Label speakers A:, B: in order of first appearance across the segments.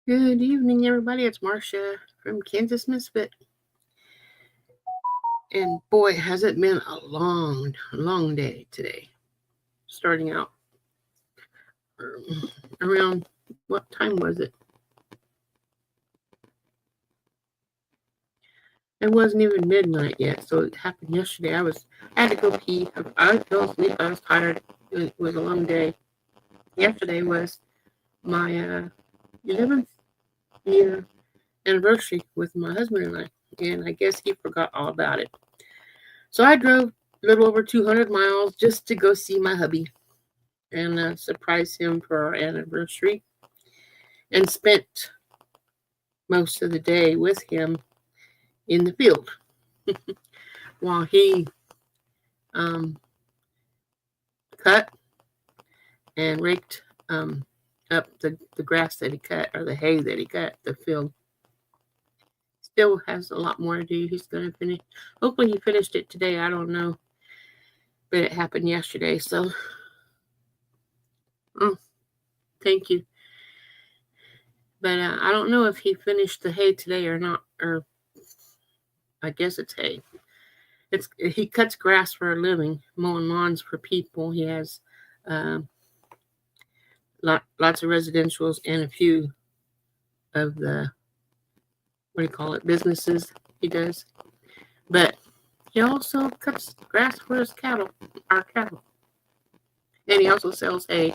A: Good evening, everybody. It's Marcia from Kansas Misfit. And boy, has it been a long, long day today. Starting out around what time was it? It wasn't even midnight yet, so it happened yesterday. I had to go pee. I fell asleep. I was tired. It was a long day. Yesterday was my 11th year anniversary with my husband and I, and I guess he forgot all about it. So I drove a little over 200 miles just to go see my hubby and surprise him for our anniversary, and spent most of the day with him in the field while he um, cut and raked up the grass that he cut, or the hay that he cut. The field still has a lot more to do. He's going to finish. Hopefully, he finished it today. I don't know, but it happened yesterday. So, oh, thank you. But I don't know if he finished the hay today or not. Or I guess it's hay. He cuts grass for a living, mowing lawns for people. He has um, lots of residentials and a few of the, what do you call it, businesses he does. But he also cuts grass for his cattle, our cattle, and he also sells hay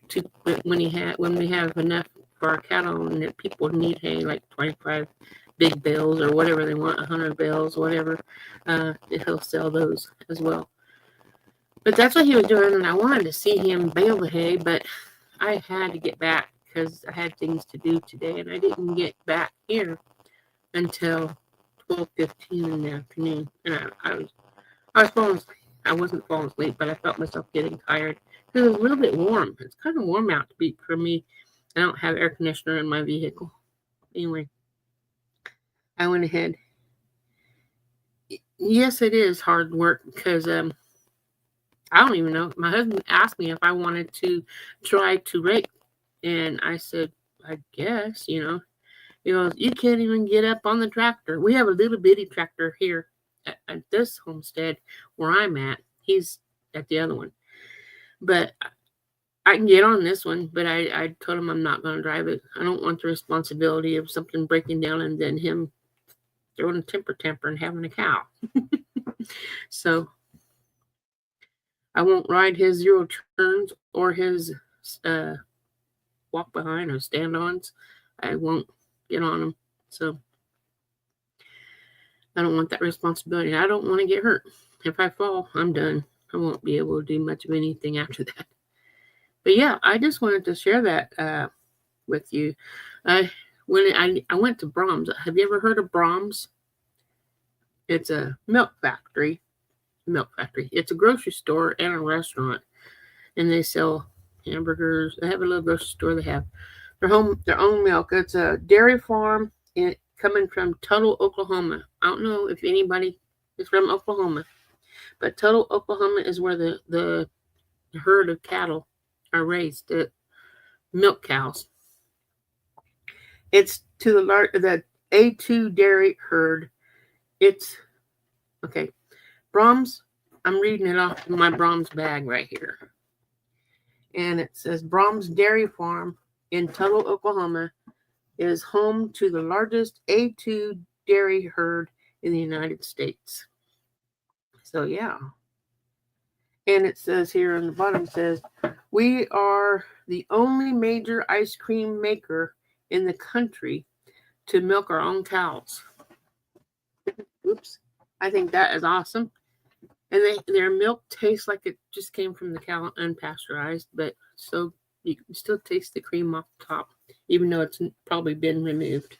A: to when we have enough for our cattle and that people need hay, like 25 big bales or whatever they want, 100 bales, whatever. He'll sell those as well. But that's what he was doing, and I wanted to see him bale the hay, but I had to get back because I had things to do today, and I didn't get back here until 12:15 in the afternoon. And I was falling asleep. I wasn't falling asleep, but I felt myself getting tired because it was a little bit warm. It's kind of warm out to be for me. I don't have air conditioner in my vehicle. Anyway, I went ahead. Yes, it is hard work because I don't even know. My husband asked me if I wanted to try to rake, and I said, I guess, you know. He goes, you can't even get up on the tractor. We have a little bitty tractor here at this homestead where I'm at. He's at the other one. But I can get on this one, but I told him I'm not going to drive it. I don't want the responsibility of something breaking down and then him throwing a temper and having a cow. So I won't ride his zero turns or his uh, walk behind or stand ons. I won't get on them. So I don't want that responsibility. I don't want to get hurt. If I fall, I'm done. I won't be able to do much of anything after that. But yeah, I just wanted to share that with you. When I went to Brahms. Have you ever heard of Brahms? It's a milk factory. It's a grocery store and a restaurant, and they sell hamburgers. They have a little grocery store. They have their own milk. It's a dairy farm coming from Tuttle, Oklahoma. I don't know if anybody is from Oklahoma, but Tuttle, Oklahoma is where the herd of cattle are raised, the milk cows. It's to the A2 dairy herd. It's okay. Brahms. I'm reading it off my Brahms bag right here, and it says Brahms Dairy Farm in Tuttle, Oklahoma, is home to the largest A2 dairy herd in the United States. So yeah. And it says here on the bottom, says, we are the only major ice cream maker in the country to milk our own cows. Oops. I think that is awesome. And their milk tastes like it just came from the cow unpasteurized, but so you can still taste the cream off the top, even though it's probably been removed.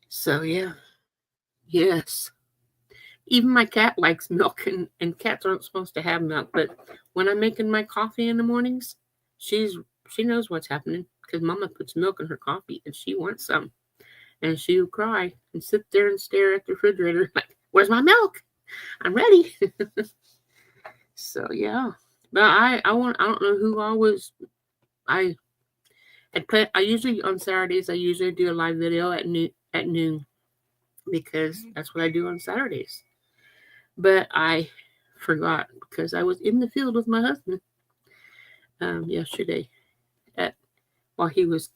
A: So yeah. Yes. Even my cat likes milk, and cats aren't supposed to have milk. But when I'm making my coffee in the mornings, she knows what's happening because Mama puts milk in her coffee and she wants some, and she'll cry and sit there and stare at the refrigerator like, "Where's my milk? I'm ready." So yeah, but I don't know who I I usually on Saturdays I usually do a live video at noon because that's what I do on Saturdays. But I forgot because I was in the field with my husband yesterday while he was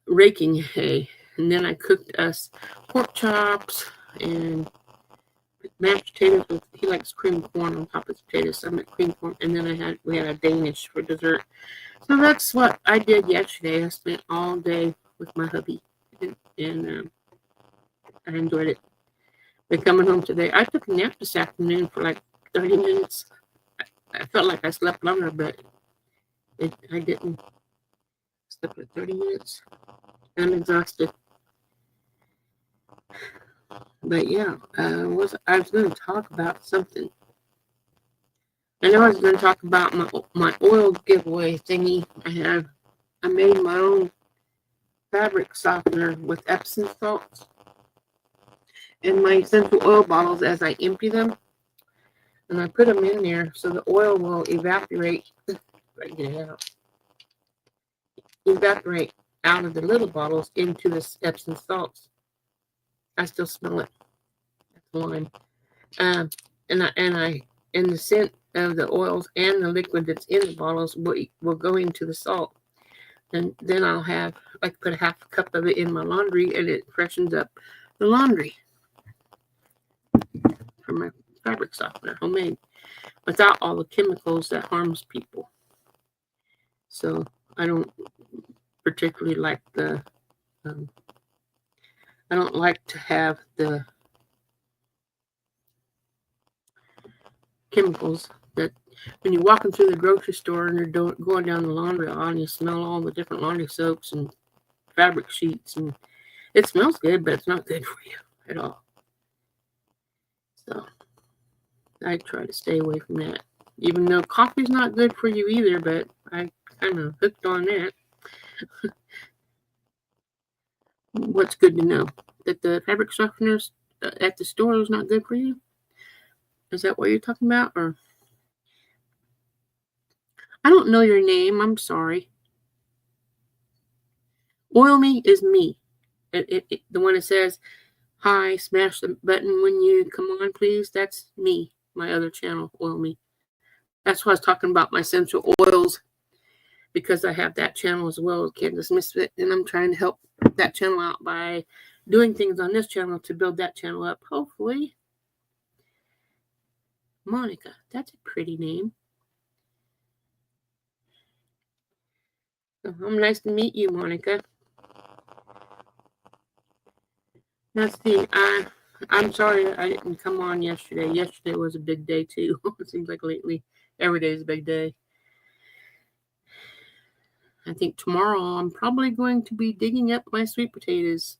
A: raking hay, and then I cooked us pork chops and mashed potatoes. He likes cream corn on top of his potatoes, so I made cream corn, and then we had a Danish for dessert. So that's what I did yesterday. I spent all day with my hubby, and I enjoyed it. But coming home today, I took a nap this afternoon for like 30 minutes. I felt like I slept longer, but I didn't. Slept for 30 minutes. I'm exhausted. But yeah, I was going to talk about something. I know I was going to talk about my oil giveaway thingy. I made my own fabric softener with Epsom salts in my essential oil bottles as I empty them, and I put them in there so the oil will evaporate. Evaporate out of the little bottles into the Epsom salts. I still smell it. That's lime. And the scent of the oils and the liquid that's in the bottles will go into the salt, and then I'll have put a half a cup of it in my laundry, and it freshens up the laundry for my fabric softener, homemade, without all the chemicals that harms people. So I don't particularly like I don't like to have the chemicals that when you're walking through the grocery store and you're going down the laundry aisle and you smell all the different laundry soaps and fabric sheets, and it smells good, but it's not good for you at all. So I try to stay away from that, even though coffee's not good for you either, but I kind of hooked on that. What's good to know? That the fabric softeners at the store is not good for you? Is that what you're talking about? Or I don't know your name. I'm sorry. Oil Me is me. The one that says, hi, smash the button when you come on, please. That's me. My other channel, Oil Me. That's why I was talking about my essential oils, because I have that channel as well as Candace Misfit, and I'm trying to help that channel out by doing things on this channel to build that channel up, hopefully. Monica, that's a pretty name. So, nice to meet you, Monica. Let's see. I'm sorry I didn't come on yesterday. Yesterday was a big day too. It seems like lately every day is a big day. I think tomorrow I'm probably going to be digging up my sweet potatoes.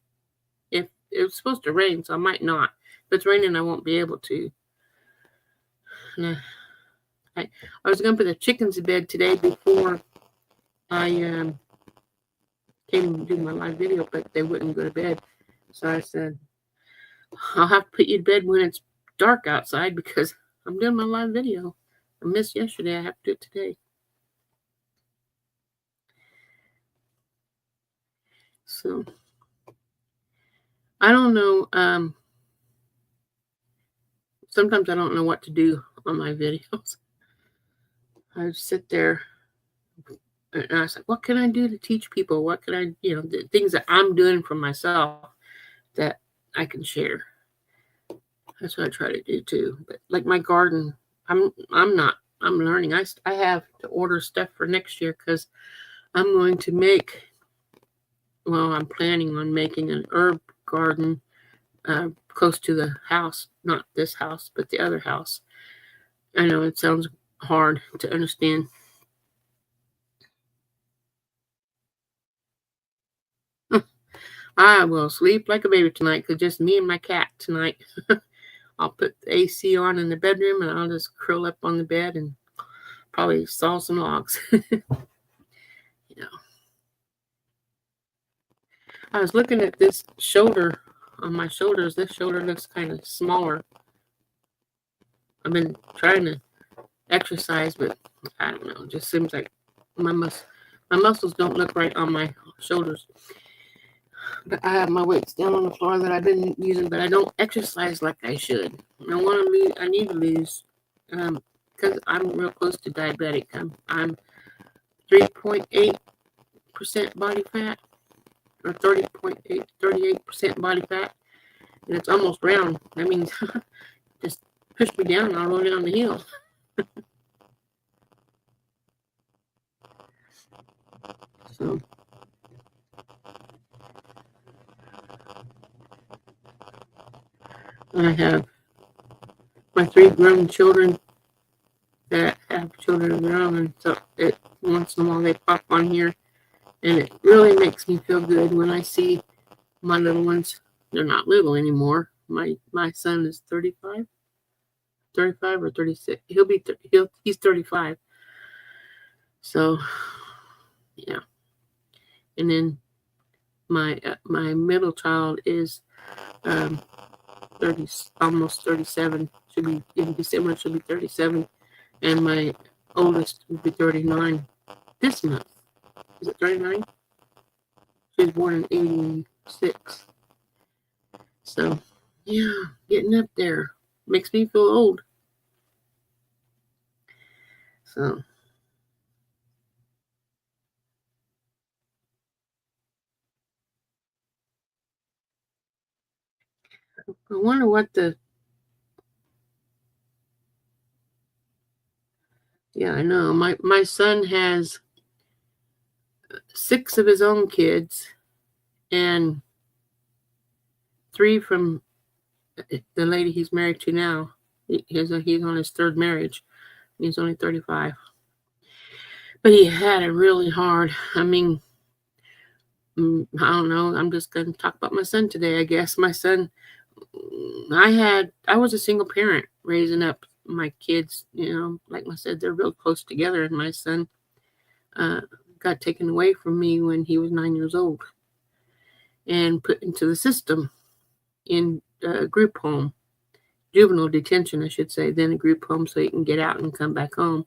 A: If it was supposed to rain, so I might not. If it's raining, I won't be able to. I was going to put the chickens to bed today before I came to do my live video, but they wouldn't go to bed. So I said, I'll have to put you to bed when it's dark outside because I'm doing my live video. I missed yesterday. I have to do it today. So I don't know. Sometimes I don't know what to do on my videos. I just sit there and I was like, what can I do to teach people? What can I, the things that I'm doing for myself that I can share. That's what I try to do too. But like my garden, I'm learning. I have to order stuff for next year because I'm going to I'm planning on making an herb garden close to the house, not this house, but the other house. I know it sounds hard to understand. I will sleep like a baby tonight because just me and my cat tonight. I'll put the AC on in the bedroom and I'll just curl up on the bed and probably saw some logs. I was looking at this shoulder on my shoulders. This shoulder looks kind of smaller. I've been trying to exercise, but I don't know. It just seems like my My muscles don't look right on my shoulders. But I have my weights down on the floor that I've been using, but I don't exercise like I should. I need to lose, because I'm real close to diabetic. I'm 3.8% body fat, or 38% body fat, and it's almost round. That means just push me down and I'll roll down the hill. So I have my 3 grown children that have children of their own, and so once in a while they pop on here, and it really makes me feel good when I see my little ones. They're not little anymore. My son is 35 or 36. He's 35. So yeah, and then my middle child is 30, almost 37. Should be in December. She'll be 37, and my oldest will be 39 this month. Is it 39? She was born in 86. So yeah, getting up there makes me feel old. So I wonder what yeah, I know. My son has 6 of his own kids and 3 from the lady he's married to now. He's on his 3rd marriage. He's only 35. But he had it really hard. I mean, I don't know. I'm just going to talk about my son today, I guess. My son, I was a single parent raising up my kids. Like I said, they're real close together. And my son got taken away from me when he was 9 years old and put into the system in a group home, juvenile detention, I should say, then a group home so he can get out and come back home.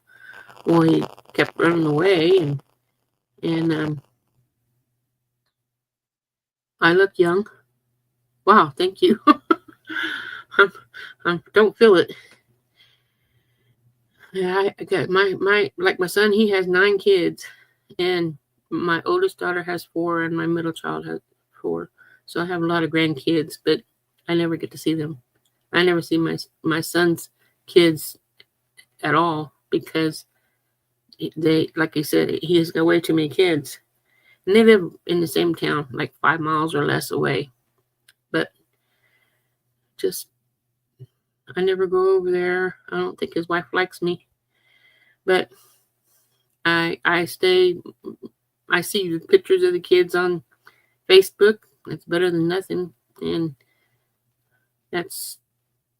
A: Well, he kept running away, and I look young. Wow, thank you. I don't feel it. Yeah, I got my son. He has 9 kids, and my oldest daughter has 4, and my middle child has 4. So I have a lot of grandkids, but I never get to see them. I never see my son's kids at all because they, like I said, he has got way too many kids, and they live in the same town, like 5 miles or less away. But just I never go over there. I don't think his wife likes me, but I stay. I see the pictures of the kids on Facebook. It's better than nothing, and that's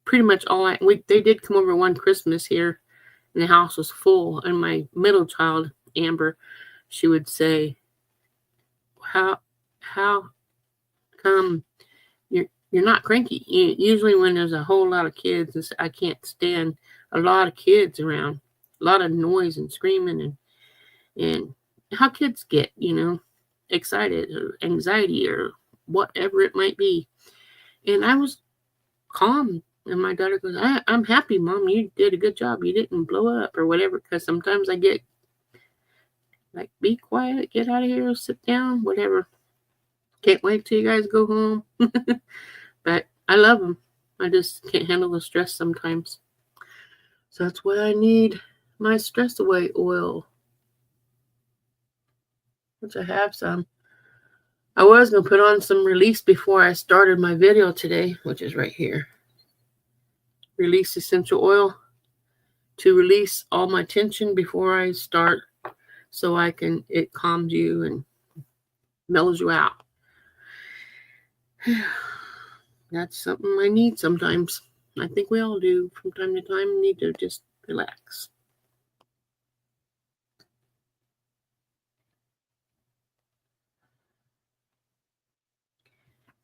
A: pretty much all they did come over one Christmas here, and the house was full. And my middle child, Amber, she would say, "How come you're not cranky?" Usually, when there's a whole lot of kids, I can't stand a lot of kids around, a lot of noise and screaming, and how kids get, excited or anxiety or whatever it might be. And I was calm. And my daughter goes, I'm happy, Mom. You did a good job. You didn't blow up or whatever. Because sometimes I get like, be quiet, get out of here, sit down, whatever. Can't wait till you guys go home. But I love them. I just can't handle the stress sometimes. So that's why I need my stress away oil, which I have some. I was going to put on some Release before I started my video today, which is right here. Release essential oil to release all my tension before I start, so it calms you and mellows you out. That's something I need sometimes. I think we all do from time to time. Need to just relax.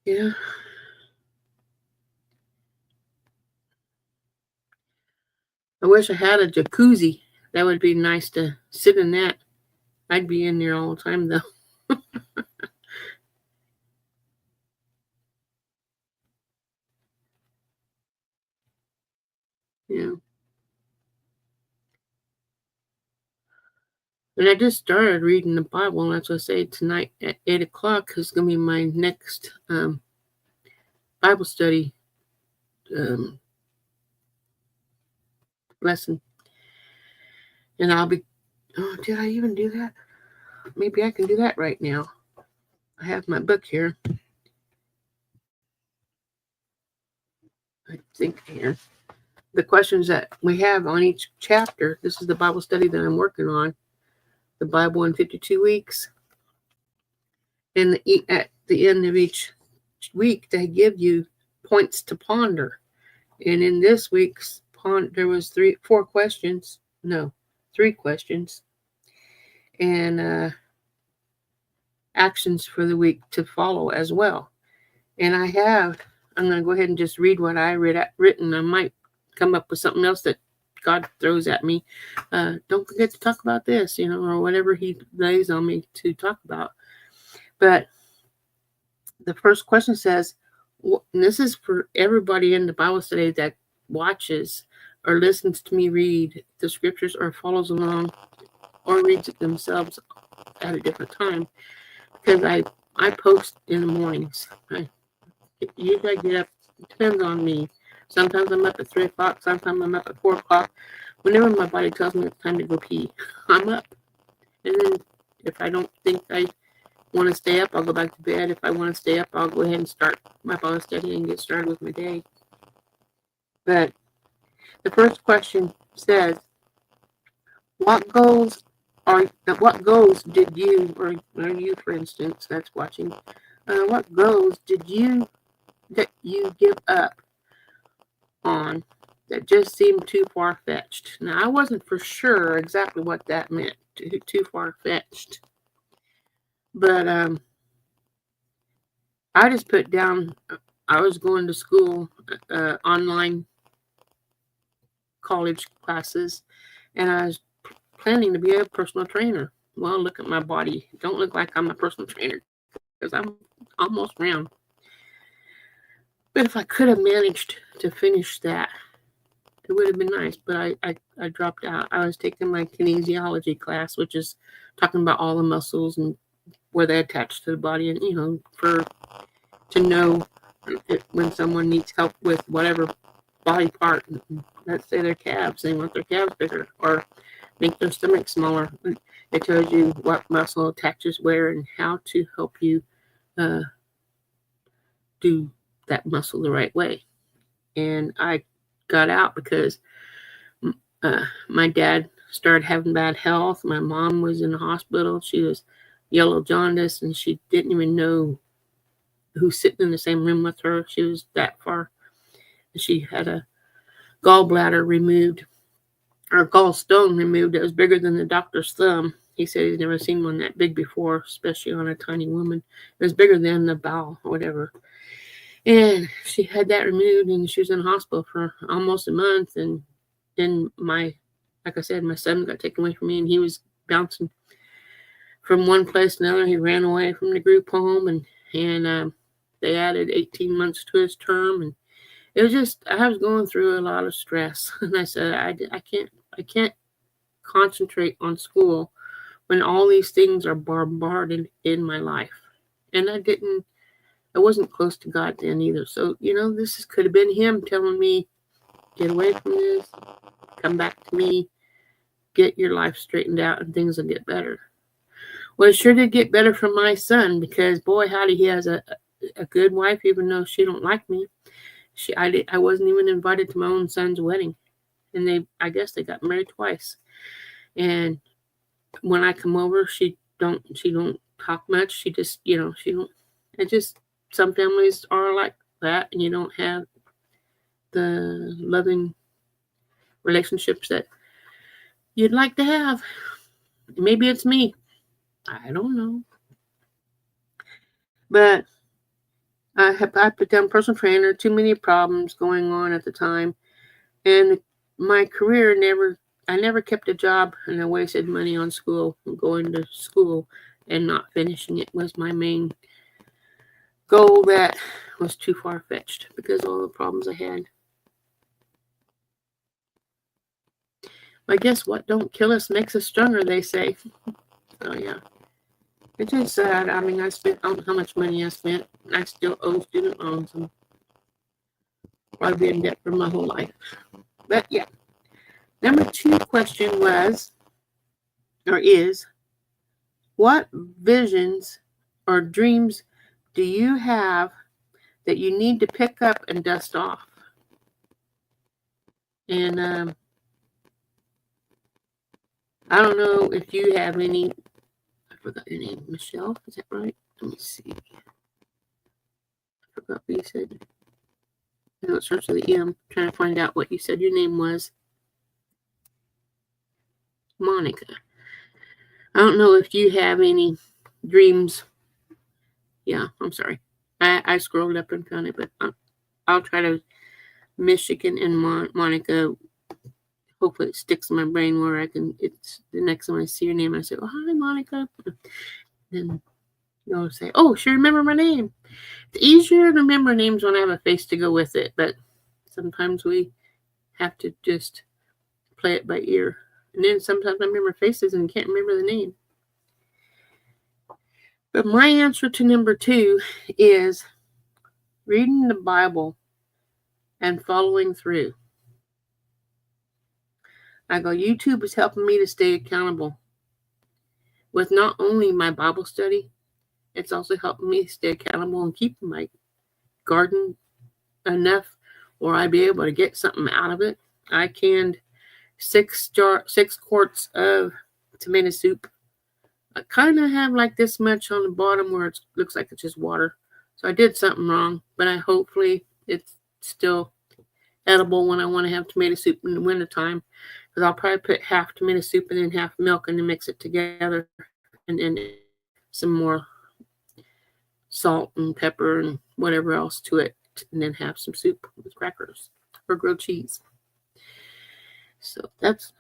A: Yeah. I wish I had a jacuzzi. That would be nice to sit in that I'd be in there all the time, though. Yeah. And I just started reading the Bible, and that's what I say tonight at 8 o'clock is going to be my next Bible study um, lesson. And I'll be, oh, did I even do that? Maybe I can do that right now. I have my book here. I think here. The questions that we have on each chapter, this is the Bible study that I'm working on, the Bible in 52 weeks. And at the end of each week, they give you points to ponder. And in this week's there was three questions, and actions for the week to follow as well. And I'm going to go ahead and just read what I written. I might come up with something else that God throws at me. Don't forget to talk about this, or whatever he lays on me to talk about. But the first question says, and this is for everybody in the Bible study that watches or listens to me read the scriptures or follows along or reads it themselves at a different time, because I post in the mornings. Usually I get up, it depends on me. Sometimes I'm up at 3 o'clock, sometimes I'm up at 4 o'clock. Whenever my body tells me it's time to go pee, I'm up. And then if I don't think I want to stay up, I'll go back to bed. If I want to stay up, I'll go ahead and start my Bible study and get started with my day. But the first question says, what goals did you, or you, for instance, that's watching, what goals did you give up on that just seemed too far-fetched? Now, I wasn't for sure exactly what that meant, too far-fetched. But I just put down, I was going to school, online college classes, and I was planning to be a personal trainer. Well, look at my body. Don't look like I'm a personal trainer because I'm almost round. But if I could have managed to finish that, it would have been nice. But I dropped out. I was taking my kinesiology class, which is talking about all the muscles and where they attach to the body, and to know when someone needs help with whatever body part. Let's say their calves, they want their calves bigger, or make their stomach smaller. It tells you what muscle attaches where and how to help you do that muscle the right way. And I got out because my dad started having bad health. My mom was in the hospital. She was yellow jaundice, and she didn't even know who's sitting in the same room with her. She was that far. She had a gallbladder removed, or a gallstone removed that was bigger than the doctor's thumb. He said he's never seen one that big before, especially on a tiny woman. It was bigger than the bowel or whatever. And she had that removed, and she was in the hospital for almost a month. And then like I said, my son got taken away from me, and he was bouncing from one place to another. He ran away from the group home, and they added 18 months to his term. And it was just, I was going through a lot of stress. And I said, I can't concentrate on school when all these things are bombarded in my life. And I wasn't close to God then either. So, this could have been him telling me, get away from this, come back to me, get your life straightened out, and things will get better. Well, it sure did get better for my son, because boy, howdy, he has a good wife, even though she don't like me. I wasn't even invited to my own son's wedding, and I guess they got married twice. And when I come over, she don't talk much. She just, she don't. It just, some families are like that, and you don't have the loving relationships that you'd like to have. Maybe it's me. I don't know. But I put down personal trainer, too many problems going on at the time. And my career never I never kept a job, and I wasted money on school, going to school and not finishing it was my main goal that was too far-fetched because of all the problems I had. But guess what? Don't kill us makes us stronger, they say. So yeah. It's just sad. I mean, I don't know how much money I spent. I still owe student loans. And I've been in debt for my whole life. But yeah. Number 2 question was, or is, what visions or dreams do you have that you need to pick up and dust off? And I don't know if you have any. I forgot your name. Michelle, is that right? Let me see. I forgot what you said. I know it starts with an M. I'm trying to find out what you said your name was. Monica. I don't know if you have any dreams. Yeah, I'm sorry. I scrolled up and found it, but I'll try to Michigan and Monica. Hopefully it sticks in my brain where I can, it's the next time I see your name, I say, oh, hi, Monica. Then you'll say, oh, she remember my name. It's easier to remember names when I have a face to go with it, but sometimes we have to just play it by ear. And then sometimes I remember faces and can't remember the name. But my answer to number 2 is reading the Bible and following through. I go, YouTube is helping me to stay accountable with not only my Bible study, it's also helping me stay accountable and keep my garden enough or I'd be able to get something out of it. I canned 6 quarts of tomato soup. I kind of have like this much on the bottom where it looks like it's just water. So I did something wrong, but hopefully it's still edible when I want to have tomato soup in the wintertime. Because I'll probably put half tomato soup and then half milk and then mix it together. And then some more salt and pepper and whatever else to it. And then have some soup with crackers or grilled cheese. So that's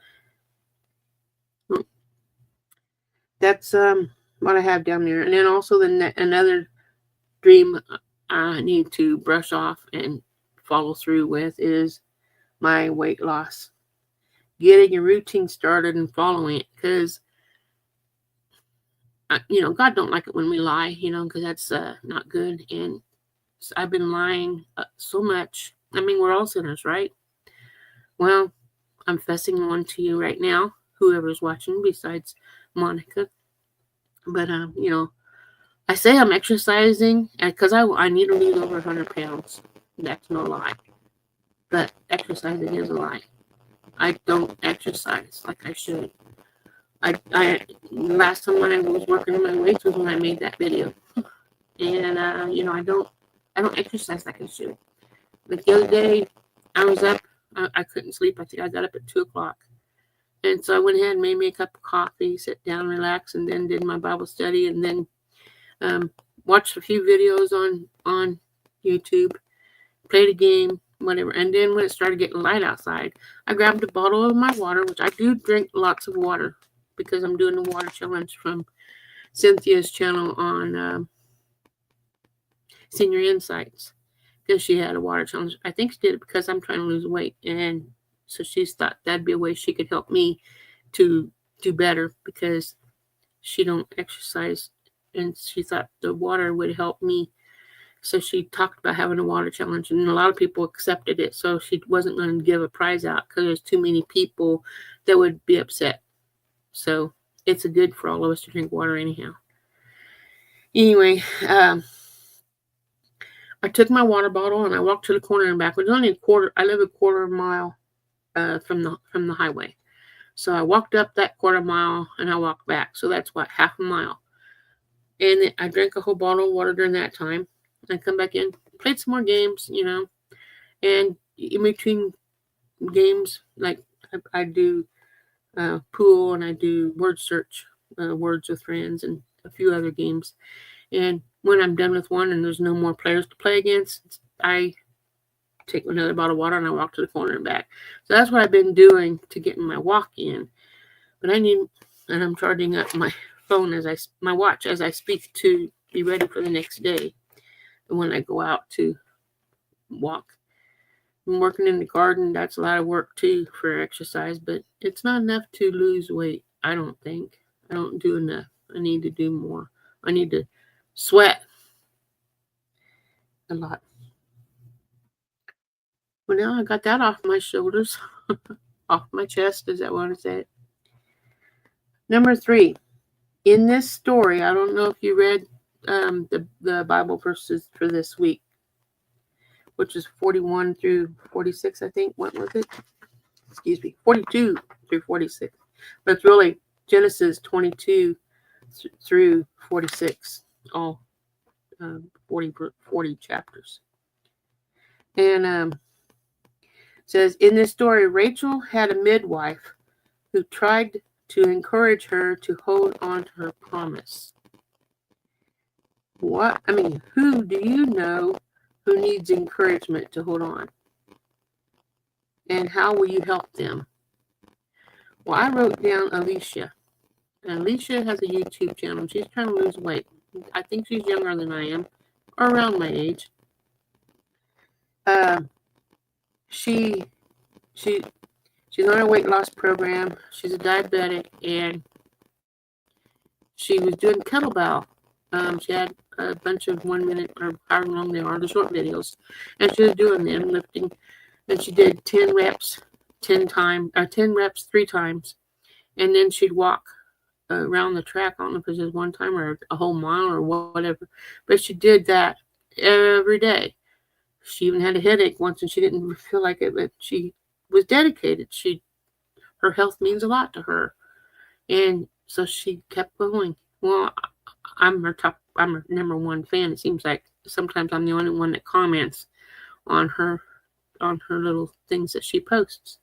A: what I have down there. And then also another dream I need to brush off and follow through with is my weight loss. Getting a routine started and following it, because God don't like it when we lie, because that's not good. And I've been lying so much. I mean, we're all sinners, right? Well, I'm fessing one to you right now, whoever's watching besides Monica. But I say I'm exercising because I need to lose over 100 pounds. That's no lie. But exercising is a lie. I don't exercise like I should. I last time when I was working on my weights was when I made that video. And I don't exercise like I should. Like the other day, I was up. I couldn't sleep. I think I got up at 2:00. And so I went ahead and made me a cup of coffee, sit down, relax, and then did my Bible study, and then watched a few videos on YouTube, played a game, whatever. And then when it started getting light outside, I grabbed a bottle of my water, which I do drink lots of water because I'm doing the water challenge from Cynthia's channel on Senior Insights, because she had a water challenge. I think she did it because I'm trying to lose weight, and so she thought that'd be a way she could help me to do better because she don't exercise, and she thought the water would help me. So she talked about having a water challenge, and a lot of people accepted it. So she wasn't going to give a prize out because there's too many people that would be upset. So it's good for all of us to drink water anyhow. Anyway, I took my water bottle and I walked to the corner and back. It was only I live a quarter mile from the highway. So I walked up that quarter mile and I walked back. So that's half a mile. And I drank a whole bottle of water during that time. I come back in, played some more games, and in between games, like I do pool and I do word search, words with friends, and a few other games. And when I'm done with one and there's no more players to play against, I take another bottle of water, and I walk to the corner and back. So that's what I've been doing to get my walk in. But and I'm charging up my phone my watch as I speak to be ready for the next day. And when I go out to walk, I'm working in the garden. That's a lot of work too for exercise, but it's not enough to lose weight. I don't think. I don't do enough. I need to do more. I need to sweat a lot. Well, now I got that off my shoulders, off my chest. Is that what I said? Number 3. In this story, I don't know if you read the Bible verses for this week, which is 41 through 46, I think, went with it. Excuse me, 42 through 46. But it's really Genesis 22 through 46, all 40 chapters. And says, in this story, Rachel had a midwife who tried to encourage her to hold on to her promise. Who do you know who needs encouragement to hold on? And how will you help them? Well, I wrote down Alicia. And Alicia has a YouTube channel. She's trying to lose weight. I think she's younger than I am, or around my age. She's on a weight loss program. She's a diabetic, and she was doing kettlebell. She had a bunch of 1 minute or however long they are, the short videos, and she was doing them, lifting. And she did 10 reps 10 reps 3 times, and then she'd walk around the track. I don't know if it was just one time or a whole mile or whatever, but she did that every day. She even had a headache once, and she didn't feel like it, but she was dedicated. Her health means a lot to her, and so she kept going. Well, I'm her number 1 fan. It seems like sometimes I'm the only one that comments on her little things that she posts.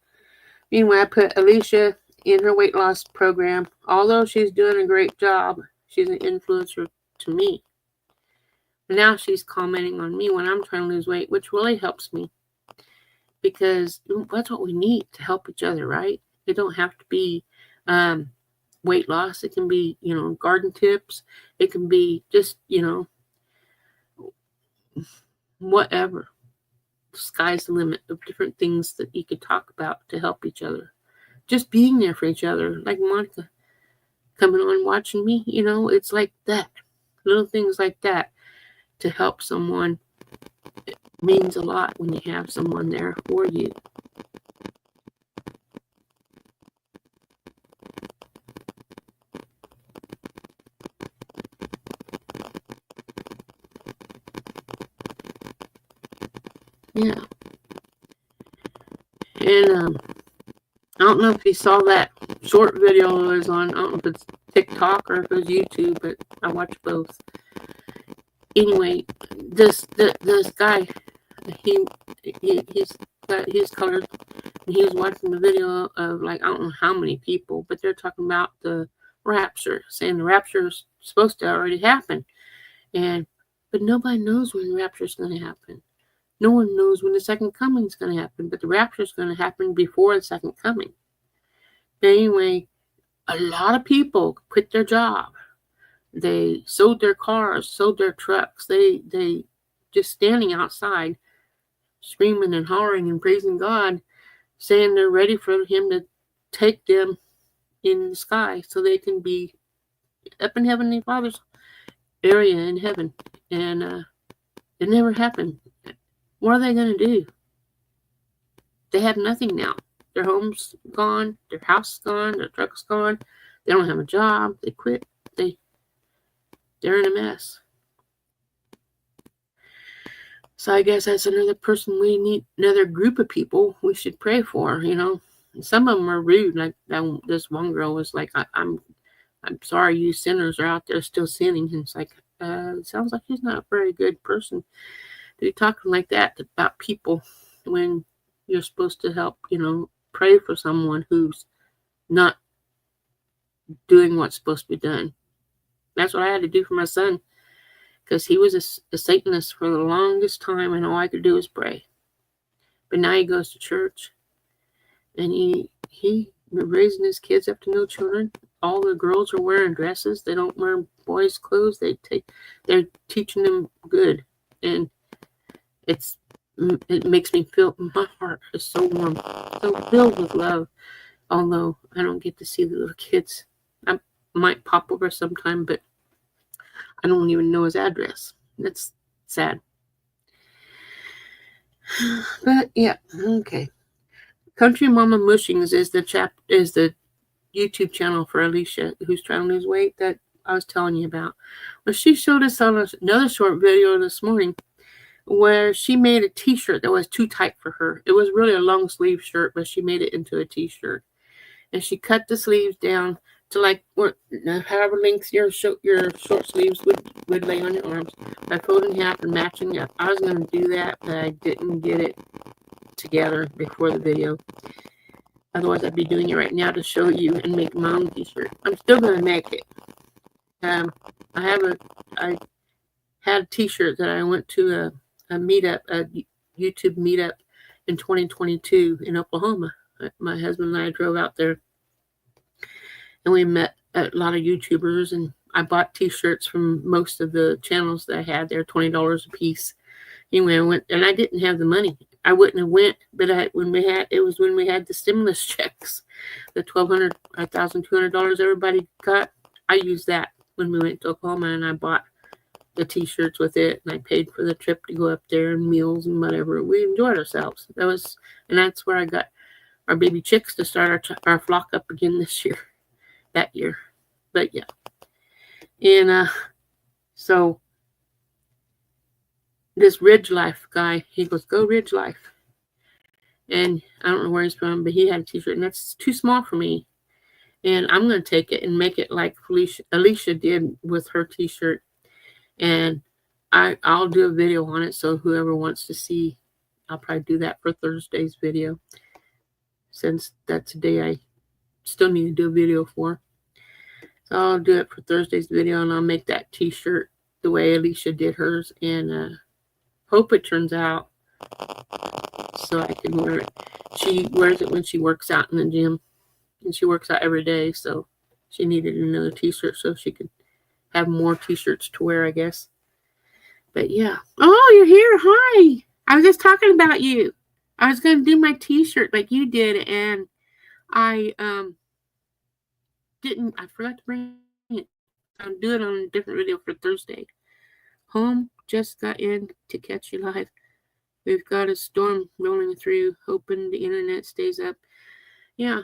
A: Meanwhile, I put Alicia in her weight loss program. Although she's doing a great job, she's an influencer to me. And now she's commenting on me when I'm trying to lose weight, which really helps me, because that's what we need to help each other, right? It don't have to be weight loss. It can be, garden tips. It can be just, whatever. The sky's the limit of different things that you could talk about to help each other. Just being there for each other. Like Monica coming on watching me, it's like that. Little things like that to help someone. It means a lot when you have someone there for you. Yeah. And I don't know if you saw that short video it was on. I don't know if it's TikTok or if it was YouTube, but I watch both. Anyway, this guy, he's colored, and he was watching the video of, like, I don't know how many people, but they're talking about the rapture, saying the rapture is supposed to already happen, but nobody knows when the rapture is going to happen. No one knows when the second coming is going to happen, but the rapture is going to happen before the second coming. But anyway, a lot of people quit their job. They sold their cars, sold their trucks. They just standing outside, screaming and hollering and praising God, saying they're ready for Him to take them in the sky so they can be up in Heavenly Father's area in heaven. And it never happened. What are they going to do? They have nothing now. Their home's gone, their house is gone, their truck's gone. They don't have a job. They quit. They're in a mess. So I guess that's another person we need, another group of people we should pray for, Some of them are rude. Like this one girl was like, I'm sorry you sinners are out there still sinning. And it's like, it sounds like she's not a very good person to be talking like that about people when you're supposed to help, pray for someone who's not doing what's supposed to be done. That's what I had to do for my son, because he was a Satanist for the longest time, and all I could do was pray. But now he goes to church, and he raising his kids up to no children. All the girls are wearing dresses. They don't wear boys' clothes. They're teaching them good, and it makes me feel, my heart is so warm, so filled with love. Although I don't get to see the little kids. I might pop over sometime, but I don't even know his address. That's sad. But yeah, okay. Country Mama Mushings is the YouTube channel for Alicia, who's trying to lose weight, that I was telling you about. Well, she showed us on another short video this morning where she made a t-shirt that was too tight for her. It was really a long sleeve shirt, but she made it into a t-shirt. And she cut the sleeves down to like however length your short sleeves would lay on your arms by folding half and matching up. I was going to do that, but I didn't get it together before the video. Otherwise, I'd be doing it right now to show you and make my own t-shirt. I'm still going to make it. I had a t-shirt that I went to a meetup, a YouTube meetup in 2022 in Oklahoma. My husband and I drove out there, and we met a lot of YouTubers, and I bought t-shirts from most of the channels that I had there, $20 a piece. Anyway, I went, and I didn't have the money. I wouldn't have went, but when we had the stimulus checks, the $1,200, $1,200 everybody got. I used that when we went to Oklahoma, and I bought the t-shirts with it, and I paid for the trip to go up there and meals and whatever. We enjoyed ourselves. That's where I got our baby chicks to start our flock up again that year. But yeah, and so this Ridge Life guy, he goes, "Go Ridge Life," and I don't know where he's from, but he had a t-shirt, and that's too small for me. And I'm going to take it and make it like Alicia did with her t-shirt. And I'll do a video on it, so whoever wants to see, I'll probably do that for Thursday's video, since that's a day I still need to do a video for. So I'll do it for Thursday's video, and I'll make that t-shirt the way Alicia did hers, and hope it turns out so I can wear it. She wears it when she works out in the gym, and she works out every day, so she needed another t-shirt so she could have more t-shirts to wear, I guess. But yeah. Oh, you're here. Hi. I was just talking about you. I was going to do my t-shirt like you did, and I didn't. I forgot to bring it. I'll do it on a different video for Thursday. Home just got in to catch you live. We've got a storm rolling through, hoping the internet stays up. Yeah.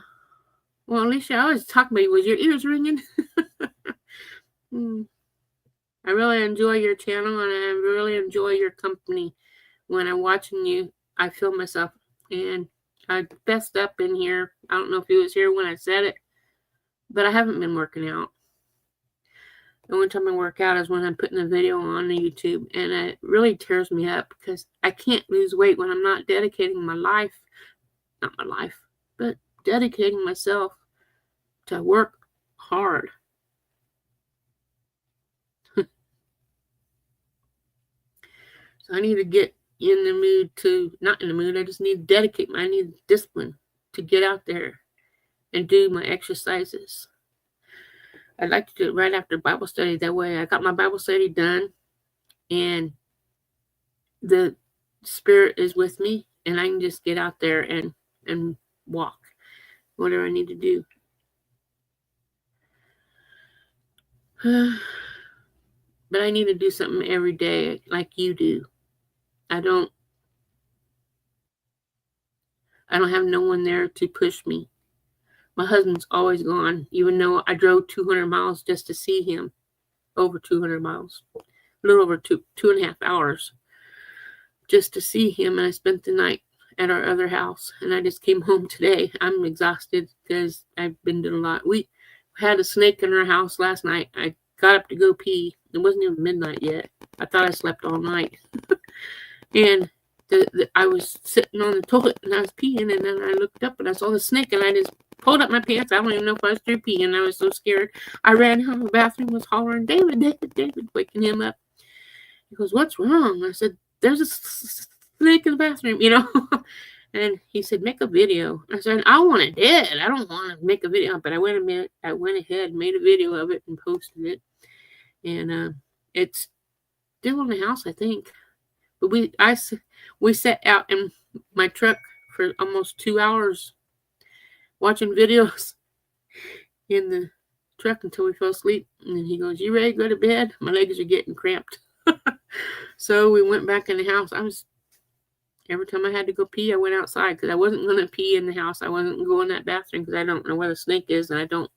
A: Well, Alicia, I was talking about you. Was your ears ringing? I really enjoy your channel, and I really enjoy your company. When I'm watching you, I feel myself, and I fessed up in here. I don't know if he was here when I said it, but I haven't been working out. The only time I work out is when I'm putting a video on the YouTube, and it really tears me up because I can't lose weight when I'm not dedicating but dedicating myself to work hard. So I need to get in the mood not in the mood, I just need to I need discipline to get out there and do my exercises. I'd like to do it right after Bible study. That way I got my Bible study done, and the Spirit is with me, and I can just get out there and walk, whatever I need to do. But I need to do something every day like you do. I don't have no one there to push me. My husband's always gone, even though I drove 200 miles just to see him. Over 200 miles. A little over 2.5 hours just to see him. And I spent the night at our other house. And I just came home today. I'm exhausted because I've been doing a lot. We had a snake in our house last night. I got up to go pee. It wasn't even midnight yet. I thought I slept all night. And I was sitting on the toilet, and I was peeing, and then I looked up, and I saw the snake, and I just pulled up my pants. I don't even know if I was through peeing. I was so scared. I ran out of the bathroom, was hollering, David, waking him up. He goes, "What's wrong?" I said, "There's a snake in the bathroom, you know. And he said, make a video. I said, I want it dead. I don't want to make a video. But I went ahead, made a video of it and posted it. And it's still in the house, I think. But we sat out in my truck for almost 2 hours watching videos in the truck until we fell asleep. And then he goes, you ready to go to bed? My legs are getting cramped. So we went back in the house. Every time I had to go pee, I went outside because I wasn't going to pee in the house. I wasn't going to that bathroom because I don't know where the snake is and I don't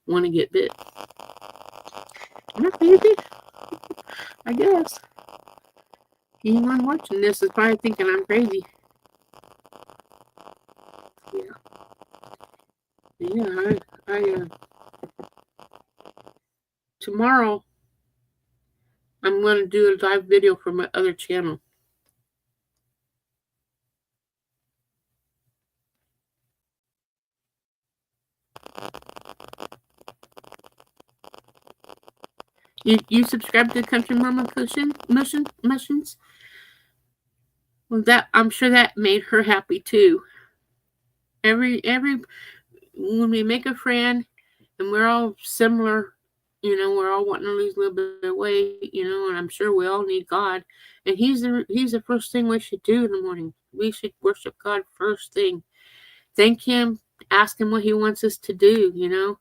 A: want to get bit. Am I crazy? I guess. Anyone watching this is probably thinking I'm crazy. Yeah. Tomorrow, I'm going to do a live video for my other channel. You subscribe to Country Mama Mushrooms? Well, I'm sure that made her happy too. Every when we make a friend and we're all similar, we're all wanting to lose a little bit of weight, and I'm sure we all need God. And he's the first thing we should do in the morning. We should worship God first thing. Thank him, ask him what he wants us to do,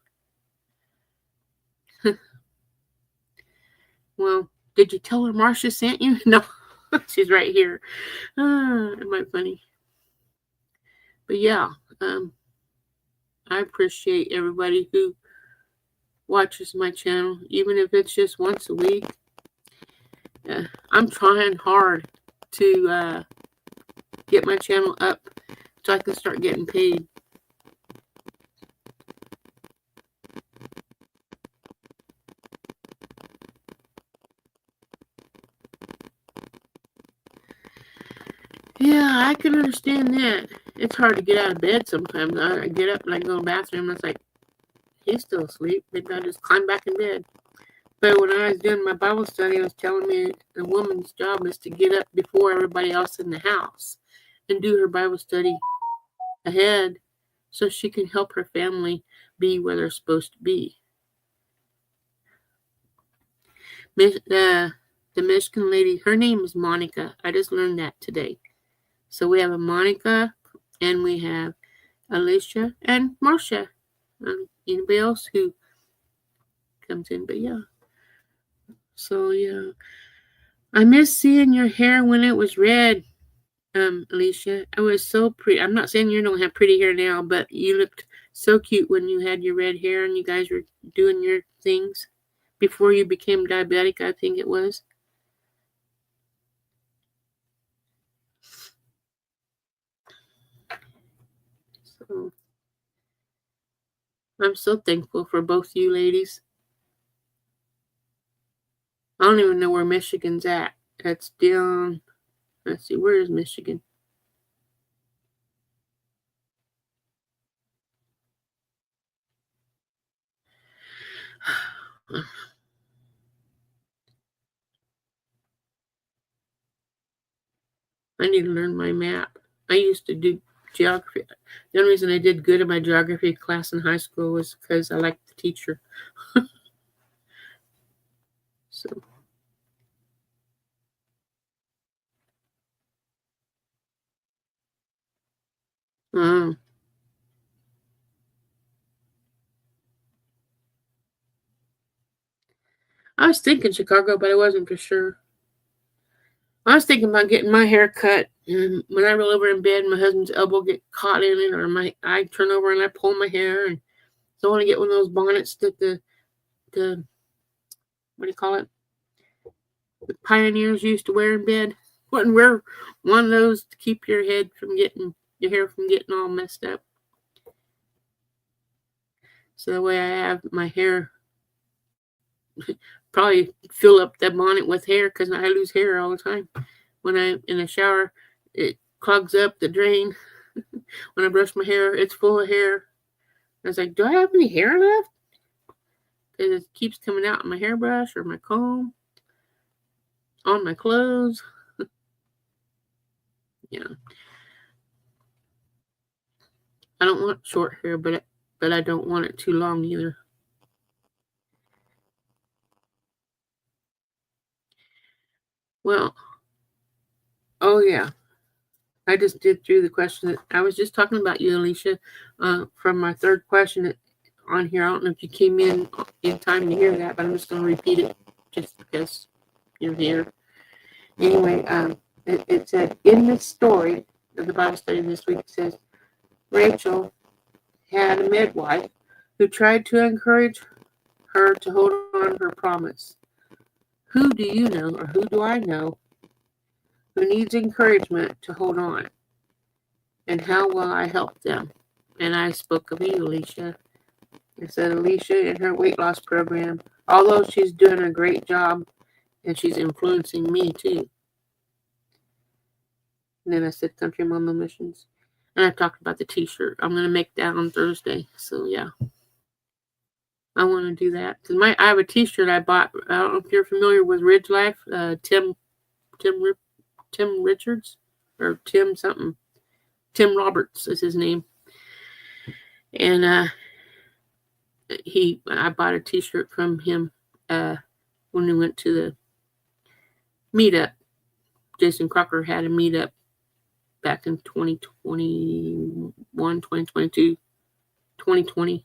A: Well, did you tell her Marcia sent you? No, she's right here. Am I funny? But yeah, I appreciate everybody who watches my channel, even if it's just once a week. I'm trying hard to get my channel up so I can start getting paid. Yeah, I can understand that. It's hard to get out of bed sometimes. I get up and I go to the bathroom and it's like, he's still asleep. Maybe I'll just climb back in bed. But when I was doing my Bible study, it was telling me a woman's job is to get up before everybody else in the house and do her Bible study ahead so she can help her family be where they're supposed to be. The Michigan lady, her name is Monica. I just learned that today. So we have a Monica, and we have Alicia and Marcia. Anybody else who comes in, but yeah. So yeah, I miss seeing your hair when it was red, Alicia. It was so pretty. I'm not saying you don't have pretty hair now, but you looked so cute when you had your red hair and you guys were doing your things before you became diabetic, I think it was. So I'm so thankful for both you ladies. I don't even know where Michigan's at. That's down. Let's see, where is Michigan? I need to learn my map. I used to do geography. The only reason I did good in my geography class in high school was because I liked the teacher. So. I was thinking Chicago, but I wasn't for sure. I was thinking about getting my hair cut, and when I roll over in bed, my husband's elbow get caught in it, or I turn over and I pull my hair, and so I want to get one of those bonnets that the what do you call it? The pioneers used to wear in bed. Wouldn't wear one of those to keep your hair from getting all messed up. So that way I have my hair probably fill up that bonnet with hair because I lose hair all the time. When I'm in the shower, it clogs up the drain. When I brush my hair, it's full of hair. I was like, do I have any hair left? Because it keeps coming out in my hairbrush or my comb, on my clothes. Yeah. I don't want short hair, but I don't want it too long either. Well, oh yeah. I just did through the question. I was just talking about you, Alicia, from my third question on here. I don't know if you came in time to hear that, but I'm just going to repeat it just because you're here. Anyway, it said, in this story of the Bible study this week, it says, Rachel had a midwife who tried to encourage her to hold on to her promise. Who do you know, or who do I know, who needs encouragement to hold on? And how will I help them? And I spoke of you, Alicia. I said, Alicia, in her weight loss program, although she's doing a great job, and she's influencing me too. And then I said, Country Mama Missions. And I talked about the t-shirt. I'm going to make that on Thursday. So, yeah. I want to do that. Because I have a t-shirt I bought. I don't know if you're familiar with Ridge Life. Tim Richards. Or Tim something. Tim Roberts is his name. And I bought a t-shirt from him when we went to the meetup. Jason Crocker had a meetup back in 2021, 2022, 2020,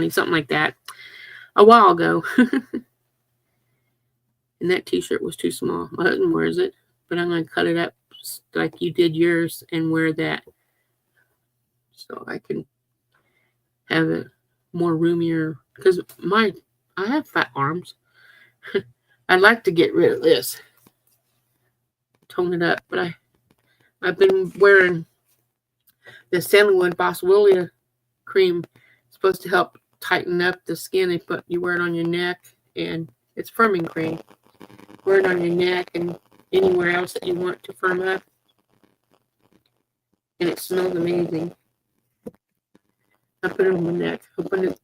A: something like that, a while ago. And that t-shirt was too small. My husband wears it, but I'm going to cut it up like you did yours and wear that so I can have a more roomier, because I have fat arms. I'd like to get rid of this, tone it up, but I've been wearing the Sandalwood Boswellia cream. It's supposed to help tighten up the skin. You wear it on your neck, and it's firming cream. Wear it on your neck and anywhere else that you want to firm up, and it smells amazing. I put it on my neck. Open it,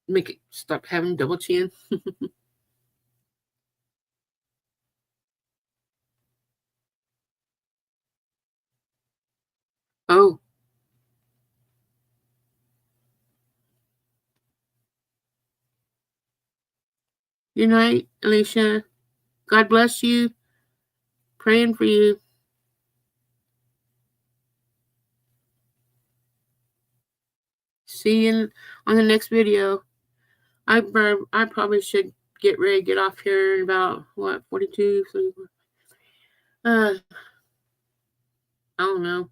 A: make it stop having double chin. Oh. Good night, Alicia. God bless you. Praying for you. See you on the next video. I probably should get ready to get off here in about, 42, 34. I don't know.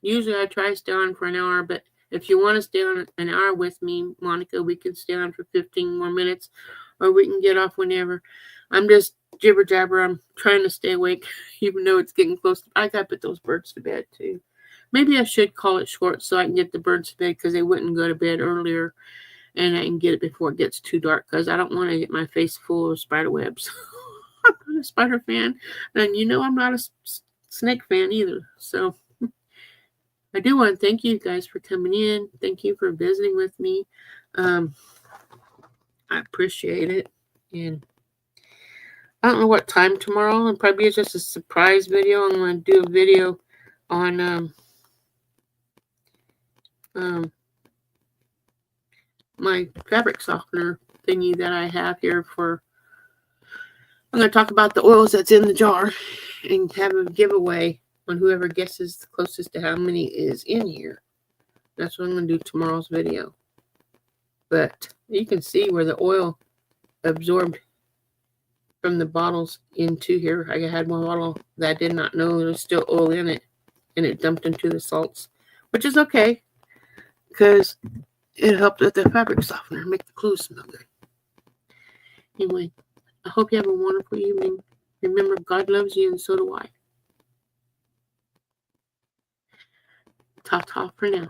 A: Usually I try to stay on for an hour, but if you want to stay on an hour with me, Monica, we can stay on for 15 more minutes, or we can get off whenever. I'm just jibber jabber. I'm trying to stay awake, even though it's getting close. I got to put those birds to bed too. Maybe I should call it short so I can get the birds to bed, because they wouldn't go to bed earlier, and I can get it before it gets too dark, because I don't want to get my face full of spider webs. I'm not a spider fan, and I'm not a snake fan either. So I do want to thank you guys for coming in. Thank you for visiting with me. I appreciate it. And I don't know what time tomorrow. It probably is just a surprise video. I'm going to do a video on my fabric softener thingy that I have here I'm going to talk about the oils that's in the jar and have a giveaway on whoever guesses the closest to how many is in here. That's what I'm going to do tomorrow's video. But you can see where the oil absorbed from the bottles into here. I had one bottle that I did not know there was still oil in it, and it dumped into the salts, which is okay, because it helped with the fabric softener, make the clothes smell good. Anyway, I hope you have a wonderful evening. Remember, God loves you, and so do I. Ta-ta for now.